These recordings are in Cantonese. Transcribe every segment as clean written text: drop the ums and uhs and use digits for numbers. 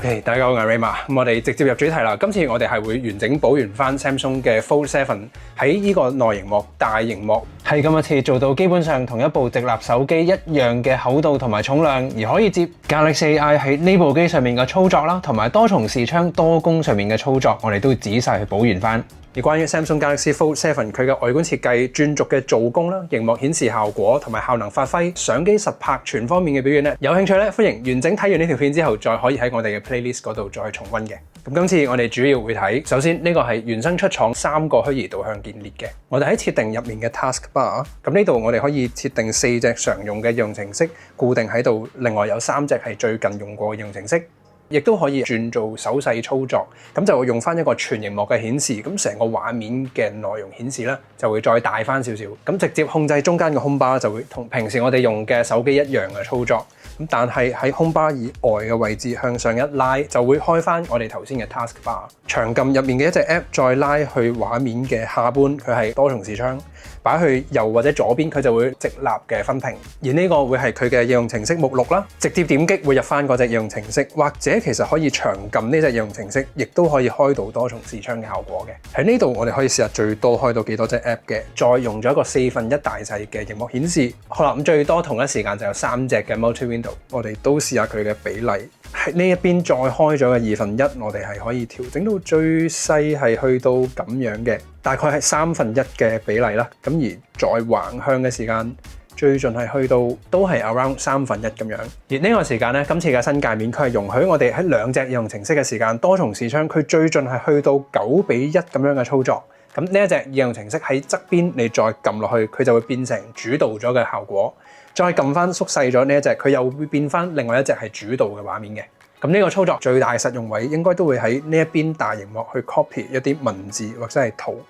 OK， 大家好，我係 Rayma。咁我哋直接入主題啦。今次我哋係會完整補完翻 Samsung 嘅 Fold 7喺呢個內螢幕大螢幕係今次做到基本上同一部直立手機一樣嘅厚度同埋重量，而可以接 Galaxy AI 喺呢部機上面嘅操作啦，同埋多重視窗多功上面嘅操作，我哋都會仔細去補完翻。而關於 Samsung Galaxy Fold 7佢嘅外觀設計、轉軸嘅做工啦、螢幕顯示效果同埋效能發揮、相機實拍全方面嘅表現咧，有興趣咧歡迎完整睇完呢條片之後，再可以喺我哋嘅 playlist 嗰度再重溫嘅。咁今次我哋主要會睇，首先呢個係原生出廠3個虛擬導向鍵列嘅。我哋喺設定入面嘅 Taskbar， 咁呢度我哋可以設定4隻常用嘅應用程式固定喺度，另外有3隻係最近用過嘅應用程式。亦都可以轉做手勢操作，咁就會用翻一個全螢幕嘅顯示，咁成個畫面嘅內容顯示咧就會再大翻少少，咁直接控制中間嘅 Home Bar 就會同平時我哋用嘅手機一樣嘅操作，咁但係喺 Home Bar 以外嘅位置向上一拉，就會開翻我哋頭先嘅 Taskbar。長撳入面嘅一隻 App 再拉去畫面嘅下半，佢係多重視窗，擺去右或者左邊佢就會直立嘅分屏，而呢個會係佢嘅應用程式目錄啦，直接點擊會入翻嗰隻應用程式，或者其實可以長撳呢隻應用程式，亦都可以開到多重視窗嘅效果嘅。喺呢度我哋可以試下最多開到幾多隻 App 嘅，再用咗一個1/4大細嘅螢幕顯示。好啦，咁最多同一時間就有3隻嘅 Multi Window， 我哋都試下佢嘅比例。喺呢一邊再開咗嘅1/2，我哋係可以調整到最細係去到咁樣嘅，大概係1/3嘅比例啦。咁而再橫向嘅時間，最盡係去到都係 around 1/3咁樣。而呢個時間咧，今次嘅新界面佢係容許我哋喺2隻應用程式嘅時間多重視窗，佢最盡係去到9:1咁樣嘅操作。咁呢一隻應用程式喺側邊，你再撳落去，佢就會變成主導咗嘅效果。再撳翻縮細咗呢一隻，佢又會變翻另外一隻係主導嘅畫面嘅。咁呢個操作最大實用位應該都會喺呢一邊大螢幕去 copy 一啲文字或者係圖，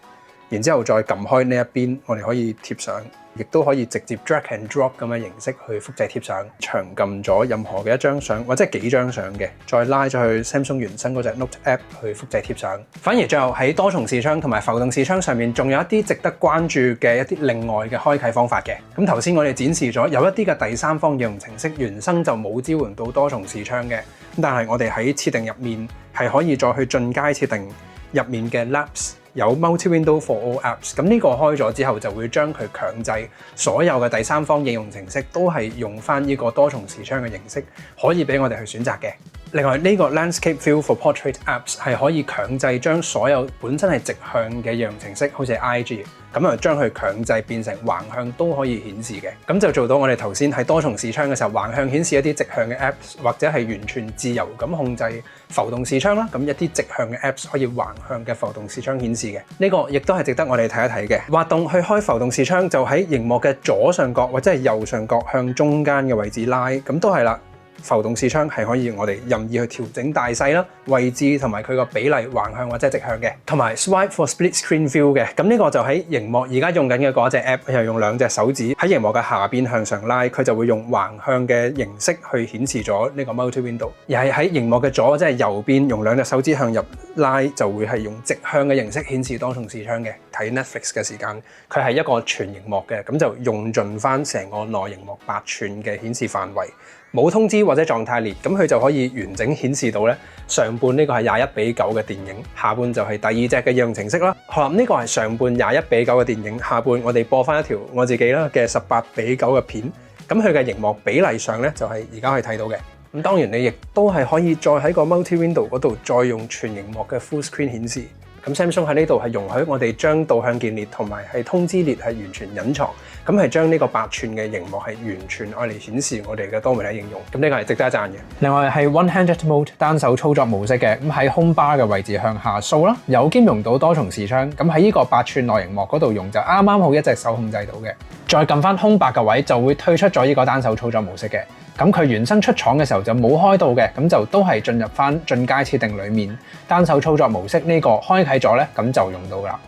然之後再撳開呢一邊，我哋可以貼上，亦都可以直接 drag and drop 咁嘅形式去複製貼上。長撳咗任何嘅一張相或者幾張相嘅，再拉咗去 Samsung 原生嗰隻 Note App 去複製貼上。反而最後喺多重視窗同埋浮動視窗上面，仲有一啲值得關注嘅一啲另外嘅開啟方法嘅。咁頭先我哋展示咗有一啲嘅第三方應用程式原生就冇支援到多重視窗嘅，但係我哋喺設定入面係可以再去進階設定入面嘅 Labs。有 Multi Window for All Apps， 咁呢個開咗之後就會將佢強制所有嘅第三方應用程式都係用翻呢個多重視窗嘅形式，可以俾我哋去選擇嘅。另外呢個 Landscape View for Portrait Apps 係可以強制將所有本身係直向嘅應用程式，好似 IG 咁啊，將佢強制變成橫向都可以顯示嘅，咁就做到我哋頭先喺多重視窗嘅時候，橫向顯示一啲直向嘅 Apps， 或者係完全自由咁控制浮動視窗啦。咁一啲直向嘅 Apps 可以橫向嘅浮動視窗顯示嘅，呢個亦都係值得我哋睇一睇嘅。滑動去開浮動視窗就喺螢幕嘅左上角或者係右上角向中間嘅位置拉，咁都係啦。浮動視窗係可以我哋任意去調整大細啦、位置同埋佢個比例橫向或者直向嘅，同埋 Swipe for Split Screen View 嘅。咁呢個就喺螢幕而家用緊嘅嗰隻 App， 又用2隻手指喺螢幕嘅下邊向上拉，佢就會用橫向嘅形式去顯示咗呢個 Multi Window。而係喺螢幕嘅左即係右邊用2隻手指向入拉，就會係用直向嘅形式顯示多重視窗嘅。睇 Netflix 嘅時間，佢係一個全螢幕嘅，咁就用盡翻成個內螢幕8寸嘅顯示範圍。冇通知或者狀態列，咁佢就可以完整顯示到咧上半呢個係21:9嘅電影，下半就係第2隻嘅應用程式啦。好啦，呢個係上半21:9嘅電影，下半我哋播翻一條我自己啦嘅18:9嘅片，咁佢嘅螢幕比例上咧就係而家可以睇到嘅。咁當然你亦都係可以再喺個 Multi Window 嗰度再用全螢幕嘅 Full Screen 顯示。咁 Samsung 喺呢度係容許我哋將導向鍵列同埋係通知列係完全隱藏，咁係將呢個8寸嘅螢幕係完全愛嚟顯示我哋嘅多媒體應用，咁呢個係值得一讚嘅。另外係 One-Handed Mode 單手操作模式嘅，咁喺 Home Bar 嘅位置向下掃啦，有兼容到多重視窗，咁喺呢個8寸內螢幕嗰度用就啱啱好一隻手控制到嘅。再撳翻空白嘅位就會退出咗呢個單手操作模式嘅。咁佢原生出廠嘅時候就冇開到嘅，咁就都係進入翻進階設定裡面單手操作模式呢個開啟咗咧，咁就用到㗎啦。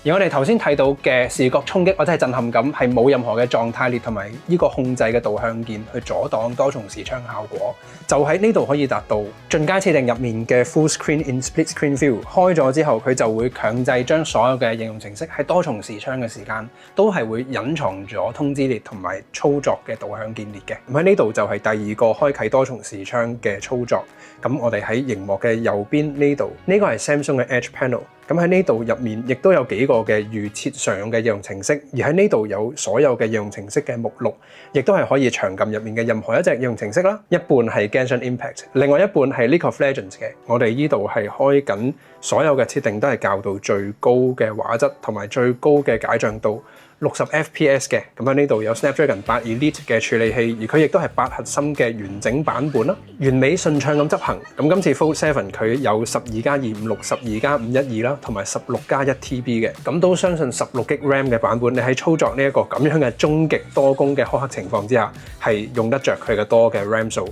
而我哋頭先睇到嘅視覺衝擊或者係震撼感係冇任何嘅狀態列同埋呢個控制嘅導向鍵去阻擋多重視窗效果，就喺呢度可以達到進階設定入面嘅 Full Screen in Split Screen View。開咗之後，佢就會強制將所有嘅應用程式喺多重視窗嘅時間都係會隱藏咗通知列同埋操作嘅導向鍵列嘅。咁喺呢度就係第二個開啟多重視窗嘅操作。咁我哋喺熒幕嘅右邊呢度，呢個係 Samsung 嘅 Edge Panel。咁喺呢度入面亦都有幾個嘅預設常用嘅應用程式，而喺呢度有所有嘅應用程式嘅目錄，亦都係可以長撳入面嘅任何一隻應用程式啦。一半係 Genshin Impact， 另外一半係 League of Legends 嘅。我哋呢度係開緊所有嘅設定都係校到最高嘅畫質同埋最高嘅解像度。60 FPS 嘅，咁喺呢度有 Snapdragon 8 Elite 嘅處理器，而佢亦都係8核心嘅完整版本啦，完美順暢咁執行。咁今次 Fold 7佢有12+256、12+512啦，同埋16+1TB 嘅，咁都相信16GB RAM 嘅版本，你喺操作呢一個咁樣嘅終極多工嘅苛刻情況之下，係用得着佢嘅多嘅 RAM 數。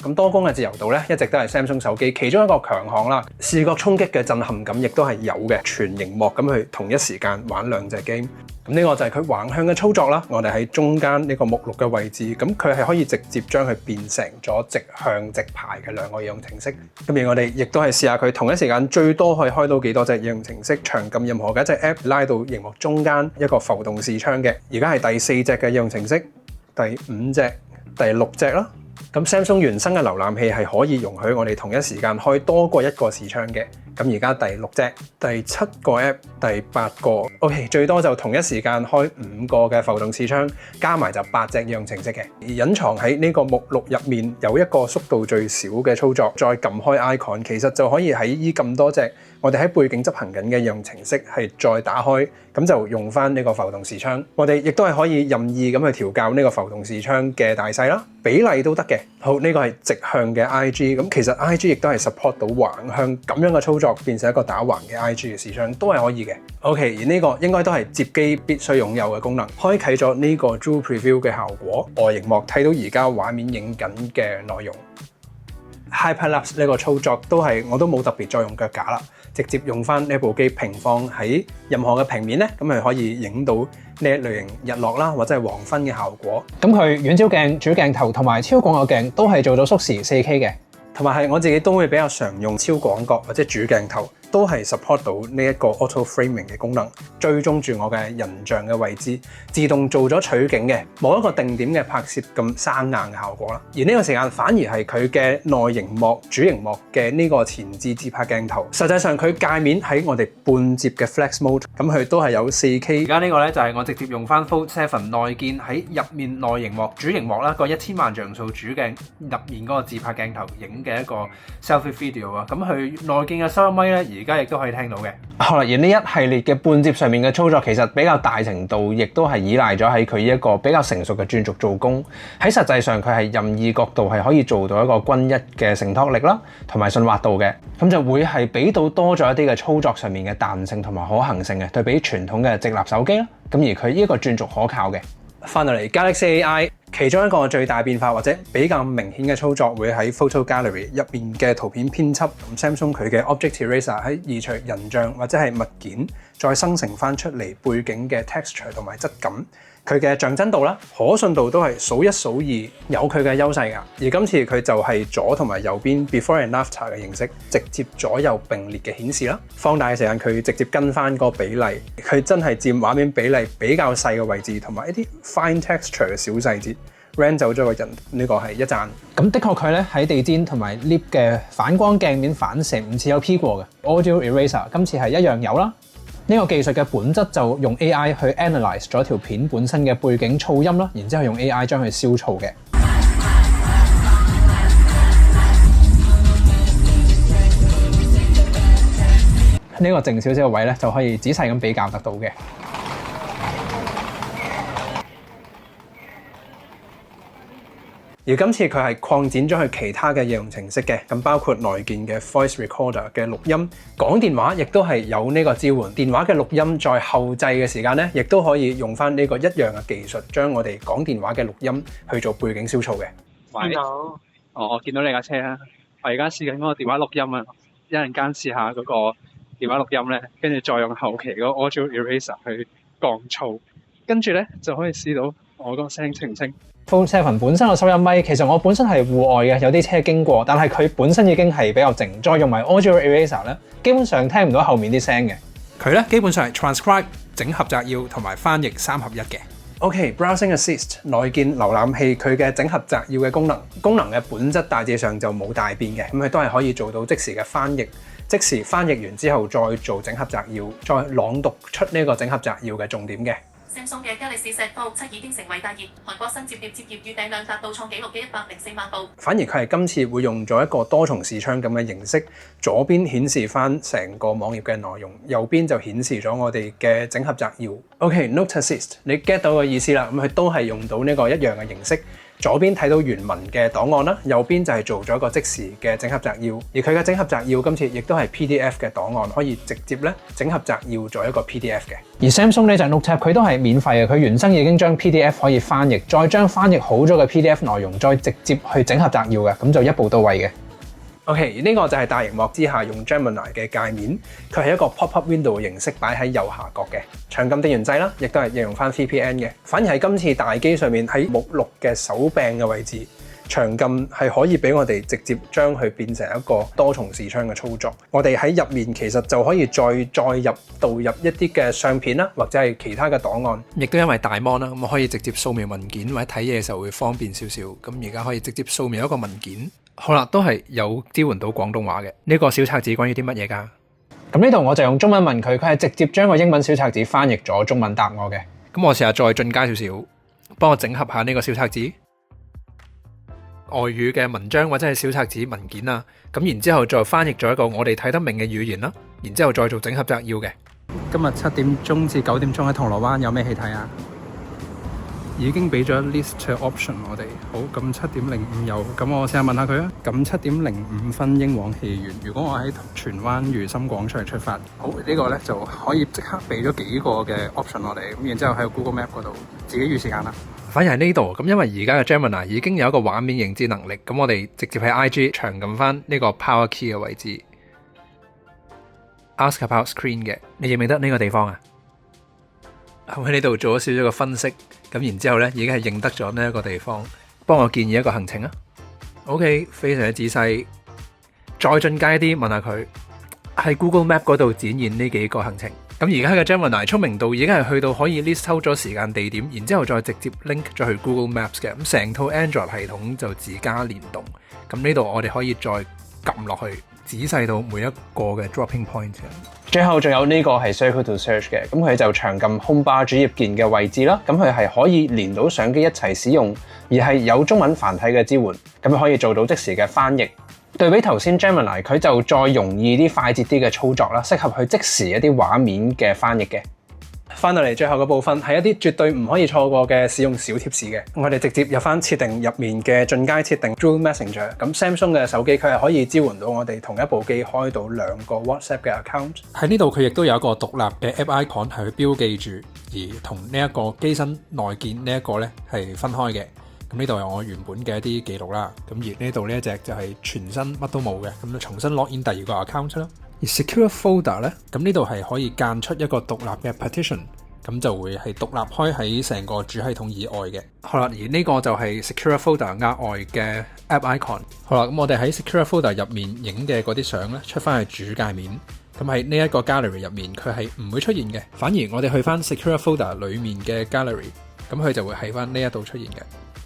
咁多工嘅自由度咧，一直都係 Samsung 手機其中一個強項啦。視覺衝擊嘅震撼感亦都係有嘅，全螢幕咁去同一時間玩兩隻 game。咁呢個就係佢橫向嘅操作啦。我哋喺中間呢個目錄嘅位置，咁佢係可以直接將佢變成咗直向直排嘅兩個應用程式。咁而我哋亦都係試下佢同一時間最多可以開到幾多隻應用程式，長撳任何嘅一隻 app 拉到螢幕中間一個浮動視窗嘅。而家係第4隻嘅應用程式，第5隻、第6隻啦。咁 Samsung 原生嘅瀏覽器係可以容許我哋同一時間開多過一個視窗嘅。咁而家第6隻、第7個 app、第8個 ，OK， 最多就同一時間開5個嘅浮動視窗，加埋就8隻應用程式嘅。而隱藏喺呢個目錄入面有一個速度最少嘅操作，再撳開 icon， 其實就可以喺呢咁多隻我哋喺背景執行緊嘅應用程式係再打開，咁就用翻呢個浮動視窗。我哋亦都係可以任意咁去調校呢個浮動視窗嘅大細啦，比例都得嘅。好，呢個係直向嘅 IG， 咁其實 IG 亦都係 support 到橫向咁樣嘅操作，變成一個打橫嘅 IG 嘅視窗都係可以嘅。OK， 而呢個應該都係摺機必須擁有嘅功能，開啟咗呢個 Dual Preview 嘅效果，外螢幕睇到而家畫面影緊嘅內容。Hyperlapse 呢個操作我都冇特別再用腳架啦，直接用翻呢部機平放喺任何嘅平面咧，咁係可以影到呢一類型日落啦，或者係黃昏嘅效果。咁佢遠焦鏡、主鏡頭同埋超廣角鏡都係做到縮時 4K 嘅，同埋係我自己都會比較常用超廣角或者主鏡頭。都係 support 到呢一個 auto framing 嘅功能，追蹤住我嘅人像嘅位置，自動做咗取景嘅，冇一個定點嘅拍攝咁生硬嘅效果啦。而呢個時間反而係佢嘅內螢幕、主螢幕嘅呢個前置自拍鏡頭，實際上佢界面喺我哋半接嘅 flex mode， 咁佢都係有 4K。而家呢個咧就係我直接用翻 Fold 7內建喺入面內螢幕、主螢幕啦個1000萬像素主鏡入面嗰個自拍鏡頭影嘅一個 selfie video 啊，咁佢內建嘅收音咪咧而家亦都可以聽到嘅。好啦，而呢一系列嘅半接上面嘅操作，其實比較大程度，亦都係依賴咗喺佢一個比較成熟嘅轉軸做工。喺實際上，佢係任意角度係可以做到一個均一嘅承托力啦，同埋順滑度嘅。咁就會係俾到多咗一啲嘅操作上面嘅彈性同埋可行性嘅，對比傳統嘅直立手機啦。咁而佢呢一個轉軸可靠嘅。翻到嚟 Galaxy AI， 其中一個最大變化或者比較明顯嘅操作會喺 Photo Gallery 入面嘅圖片編輯。Samsung 佢嘅 Object Eraser 喺移除人像或者係物件，再生成翻出嚟背景嘅 texture 同埋質感。佢嘅像真度啦、可信度都係數一數二，有佢嘅優勢㗎。而今次佢就係左同埋右邊 Before and After 嘅形式，直接左右並列嘅顯示啦。放大嘅時間佢直接跟翻個比例，佢真係佔畫面比例比較細嘅位置，同埋一啲 fine texture 嘅小細節，ran 走咗個人，呢個係一讚。咁的確佢咧喺地氈同埋 lift 嘅反光鏡面反射唔似有 P 過嘅 Audio Eraser， 今次係一樣有啦。呢個技術嘅本質就用 AI 去 analyze 咗條片本身嘅背景噪音啦，然之後用 AI 將佢消噪嘅。呢個靜少少嘅位咧就可以仔細咁比較得到嘅。而今次佢係擴展咗去其他嘅應用程式嘅，咁包括內建嘅 Voice Recorder 嘅錄音，講電話亦都係有呢個支援。電話嘅錄音在後製嘅時間咧，亦都可以用翻呢個一樣嘅技術，將我哋講電話嘅錄音去做背景消噪嘅。喂，我見到你架車啦，我而家試緊嗰個電話錄音啊，一陣間試下嗰個電話錄音咧，跟住再用後期嗰個 Audio Eraser 去降噪，跟住咧就可以試到我個聲清唔清。Fold 7本身個收音咪其實我本身係戶外嘅，有啲車經過，但係佢本身已經係比較靜，再用埋 Audio Eraser 咧，基本上聽唔到後面啲聲嘅。佢咧基本上係 transcribe 整合摘要同埋翻譯3合1嘅。OK，Browsing Assist 內建瀏覽器佢嘅整合摘要嘅功能嘅本質大致上就冇大變嘅，咁佢都係可以做到即時嘅翻譯，即時翻譯完之後再做整合摘要，再朗讀出呢個整合摘要嘅重點嘅。Samsung 嘅 Galaxy Z Fold 7已經成為大熱，韓國新摺疊預訂量達到創紀錄嘅104萬部。反而佢係今次會用咗一個多重視窗咁嘅形式，左邊顯示翻成個網頁嘅內容，右邊就顯示咗我哋嘅整合摘要。OK，Note Assist， 你 get 到個意思啦，咁佢都係用到呢個一樣嘅形式。左邊睇到原文嘅檔案啦，右邊就係做咗一個即時嘅整合摘要，而佢嘅整合摘要今次亦都係 PDF 嘅檔案，可以直接咧整合摘要做一個 PDF 嘅。而 Samsung 呢隻 Note Tab 佢都係免費嘅，佢原生已經將 PDF 可以翻譯，再將翻譯好咗嘅 PDF 內容再直接去整合摘要嘅，咁就一步到位嘅。OK，呢個就係大螢幕之下用 Gemini 嘅界面，佢係一個 pop-up window 形式擺喺右下角嘅，長撳電源掣啦，亦都係應用翻 VPN 嘅。反而係今次大機上面喺目錄嘅手柄嘅位置，長撳係可以俾我哋直接將佢變成一個多重視窗嘅操作。我哋喺入面其實就可以再導入一啲嘅相片啦，或者係其他嘅檔案。亦都因為大 mon 啦，咁可以直接掃描文件或者睇嘢嘅時候會方便少少。咁而家可以直接掃描一個文件。好啦，都係有支援到廣東話嘅。呢個小冊子關於啲乜嘢㗎？咁呢度我就用中文問佢，佢係直接將個英文小冊子翻譯咗中文答我嘅。咁我試下再進階少少，幫我整合下呢個小冊子外語嘅文章或者係小冊子文件啊。咁然之後再翻譯咗一個我哋睇得明嘅語言啦，然之後再做整合摘要嘅。今日7點鐘至9點鐘喺銅鑼灣有咩戲睇啊？已經俾咗 list option 我哋，好，咁7:05有，咁我試下問下佢啊。咁7:05英皇戲院，如果我喺荃灣如心廣場出發，好，呢個咧就可以即刻俾咗幾個嘅 option 我哋，咁然之後喺 Google Map 嗰度自己預時間啦。反而喺呢度，咁因為而家嘅 Gemini 已經有一個畫面認知能力，咁我哋直接喺 IG 長撳翻呢個 Power Key 嘅位置 ，Ask About Screen 嘅，你認唔認得呢個地方啊？喺呢度做咗少少嘅分析，咁然之後咧已經係認得咗呢一個地方，幫我建議一個行程啊。OK， 非常之仔細，再進階啲問下佢喺 Google Map 嗰度展現呢幾個行程。咁而家嘅 Gemini 聰明度已經係去到可以 list out 咗時間地點，然之後再直接 link 咗去 Google Maps 嘅，咁成套 Android 系統就自家聯動。咁呢度我哋可以再撳落去，仔細到每一個嘅 dropping point。最後仲有呢個係 Circle to Search 嘅，咁佢就長撳 Home Bar 主頁鍵嘅位置啦，咁佢係可以連到相機一齊使用，而係有中文繁體嘅支援，咁可以做到即時嘅翻譯。對比頭先 Gemini， 佢就再容易啲、快捷啲嘅操作啦，適合去即時一啲畫面嘅翻譯嘅。翻到嚟最後嘅部分係一啲絕對唔可以錯過嘅使用小貼士嘅。我哋直接入翻設定入面嘅進階設定 Dual Messenger。咁 Samsung 嘅手機佢係可以支援到我哋同一部機開到2個 WhatsApp 嘅 account。喺呢度佢亦都有一個獨立嘅 App Icon 係去標記住，而同呢一個機身內建呢一個咧係分開嘅。咁呢度係我原本嘅一啲記錄啦。咁而呢度呢一隻就係全新乜都冇嘅，咁就重新 login 第二個 account 啦。而 Secure Folder 咧，咁呢度係可以間出一個獨立嘅 partition， 咁就會係獨立開喺成個主系統以外嘅。好啦，而呢個就係 Secure Folder 額外嘅 App Icon。好啦，咁我哋喺 Secure Folder 入面影嘅嗰啲相咧，出翻去主界面。咁喺呢一個 Gallery 入面，佢係唔會出現嘅。反而我哋去翻 Secure Folder 裡面嘅 Gallery，咁佢就會喺翻呢一度出現嘅。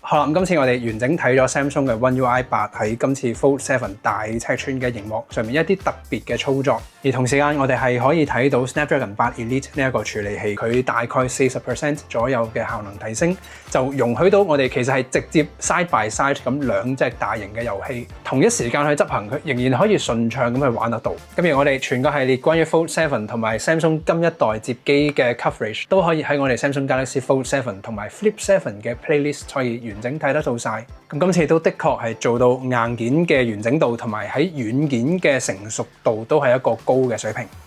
好啦，咁今次我哋完整睇咗 Samsung 嘅 One UI 8喺今次 Fold 7大尺寸嘅熒幕上面一啲特別嘅操作，而同時間我哋係可以睇到 Snapdragon 8 Elite 呢一個處理器，佢大概 40% 左右嘅效能提升，就容許到我哋其實係直接 side by side 咁兩隻大型嘅遊戲同一時間去執行，佢仍然可以順暢咁去玩得到。咁而我哋全個系列關於 Fold 7同埋 Samsung 今一代接機嘅 coverage 都可以喺我哋 Samsung Galaxy Fold 7同埋 Flip 7嘅 playlist 可以完整睇得到晒。咁今次都的確係做到硬件嘅完整度同埋喺軟件嘅成熟度都係一個高嘅水平。